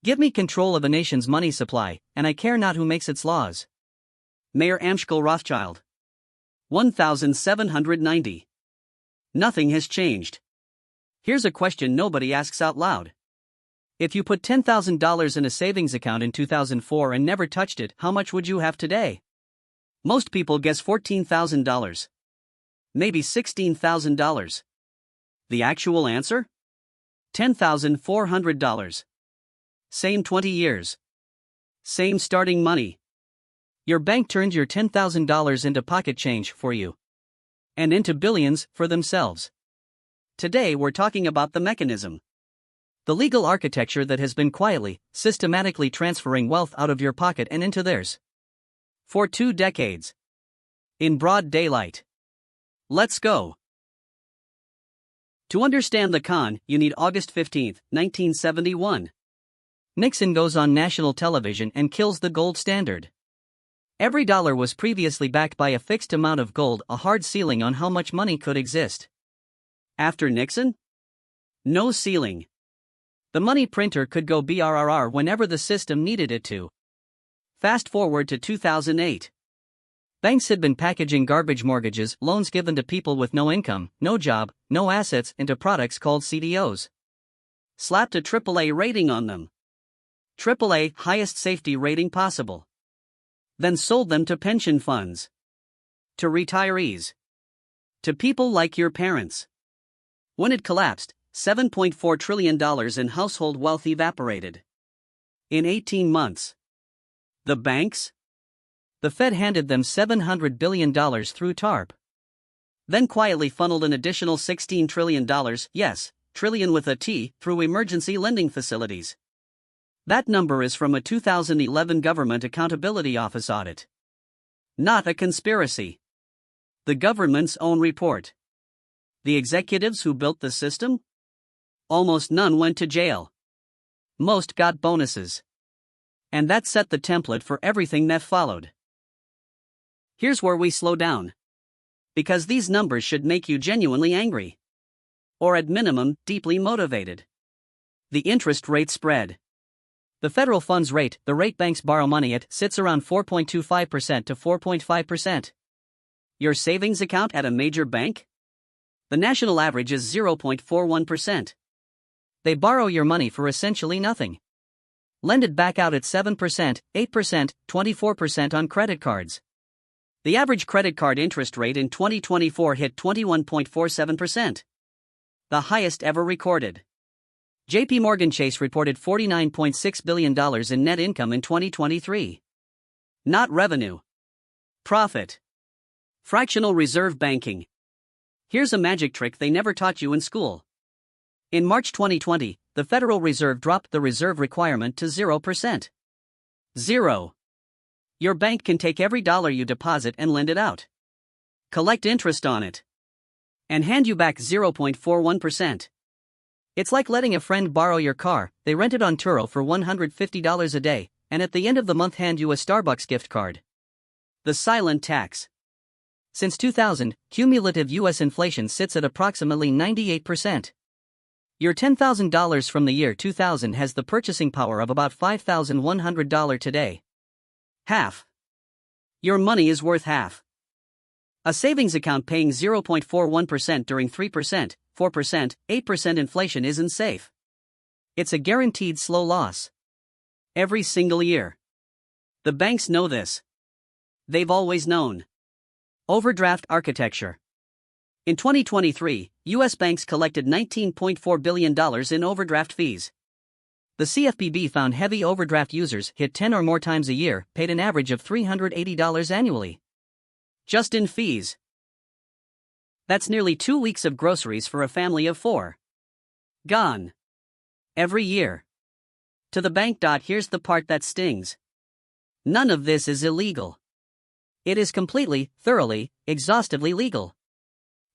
Give me control of a nation's money supply, and I care not who makes its laws. Mayer Amschel Rothschild. 1790. Nothing has changed. Here's a question nobody asks out loud. If you put $10,000 in a savings account in 2004 and never touched it, how much would you have today? Most people guess $14,000. Maybe $16,000. The actual answer? $10,400. Same 20 years. Same starting money. Your bank turned your $10,000 into pocket change for you. And into billions for themselves. Today we're talking about the mechanism. The legal architecture that has been quietly, systematically transferring wealth out of your pocket and into theirs. For 2 decades. In broad daylight. Let's go. To understand the con, you need August 15, 1971. Nixon goes on national television and kills the gold standard. Every dollar was previously backed by a fixed amount of gold, a hard ceiling on how much money could exist. After Nixon? No ceiling. The money printer could go BRRR whenever the system needed it to. Fast forward to 2008. Banks had been packaging garbage mortgages, loans given to people with no income, no job, no assets, into products called CDOs. Slapped a AAA rating on them. AAA, highest safety rating possible. Then sold them to pension funds. To retirees. To people like your parents. When it collapsed, $7.4 trillion in household wealth evaporated. In 18 months. The banks? The Fed handed them $700 billion through TARP. Then quietly funneled an additional $16 trillion, yes, trillion with a T, through emergency lending facilities. That number is from a 2011 Government Accountability Office audit. Not a conspiracy. The government's own report. The executives who built the system? Almost none went to jail. Most got bonuses. And that set the template for everything that followed. Here's where we slow down. Because these numbers should make you genuinely angry. Or at minimum, deeply motivated. The interest rate spread. The federal funds rate, the rate banks borrow money at, sits around 4.25% to 4.5%. Your savings account at a major bank? The national average is 0.41%. They borrow your money for essentially nothing. Lend it back out at 7%, 8%, 24% on credit cards. The average credit card interest rate in 2024 hit 21.47%. The highest ever recorded. JP Morgan Chase reported $49.6 billion in net income in 2023. Not revenue. Profit. Fractional reserve banking. Here's a magic trick they never taught you in school. In March 2020, the Federal Reserve dropped the reserve requirement to 0%. 0. Your bank can take every dollar you deposit and lend it out. Collect interest on it. And hand you back 0.41%. It's like letting a friend borrow your car. They rent it on Turo for $150 a day, and at the end of the month hand you a Starbucks gift card. The silent tax. Since 2000, cumulative U.S. inflation sits at approximately 98%. Your $10,000 from the year 2000 has the purchasing power of about $5,100 today. Half. Your money is worth half. A savings account paying 0.41% during 3%, 4%, 8% inflation isn't safe. It's a guaranteed slow loss. Every single year. The banks know this. They've always known. Overdraft architecture. In 2023, U.S. banks collected $19.4 billion in overdraft fees. The CFPB found heavy overdraft users hit 10 or more times a year, paid an average of $380 annually. Just in fees. That's nearly 2 weeks of groceries for a family of 4. Gone. Every year. To the bank. Here's the part that stings. None of this is illegal. It is completely, thoroughly, exhaustively legal.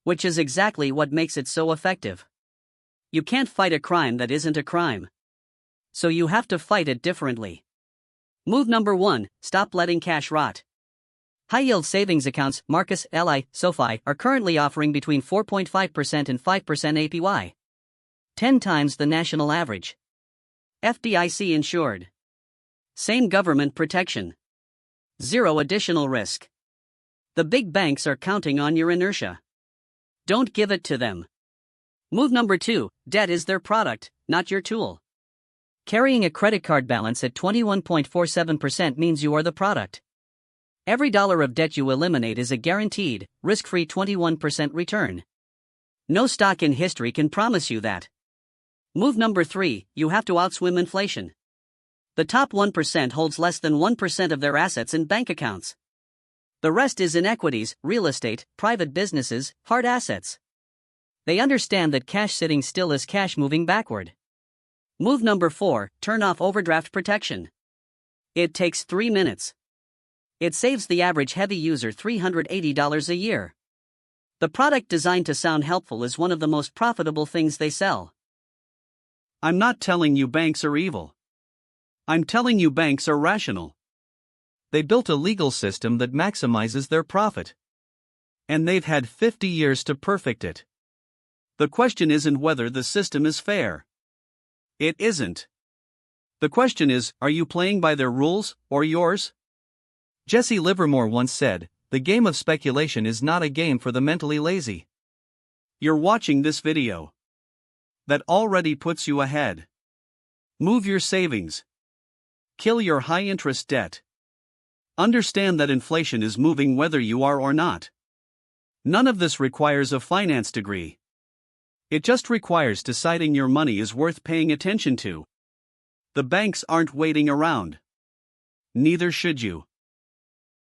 Which is exactly what makes it so effective. You can't fight a crime that isn't a crime. So you have to fight it differently. Move number 1, stop letting cash rot. High-yield savings accounts, Marcus, Ally, SoFi, are currently offering between 4.5% and 5% APY. 10 times the national average. FDIC insured. Same government protection. Zero additional risk. The big banks are counting on your inertia. Don't give it to them. Move number 2, debt is their product, not your tool. Carrying a credit card balance at 21.47% means you are the product. Every dollar of debt you eliminate is a guaranteed, risk-free 21% return. No stock in history can promise you that. Move number 3, you have to outswim inflation. The top 1% holds less than 1% of their assets in bank accounts. The rest is in equities, real estate, private businesses, hard assets. They understand that cash sitting still is cash moving backward. Move number 4, turn off overdraft protection. It takes 3 minutes. It saves the average heavy user $380 a year. The product designed to sound helpful is one of the most profitable things they sell. I'm not telling you banks are evil. I'm telling you banks are rational. They built a legal system that maximizes their profit. And they've had 50 years to perfect it. The question isn't whether the system is fair. It isn't. The question is, are you playing by their rules, or yours? Jesse Livermore once said, "The game of speculation is not a game for the mentally lazy." You're watching this video. That already puts you ahead. Move your savings. Kill your high-interest debt. Understand that inflation is moving whether you are or not. None of this requires a finance degree. It just requires deciding your money is worth paying attention to. The banks aren't waiting around. Neither should you.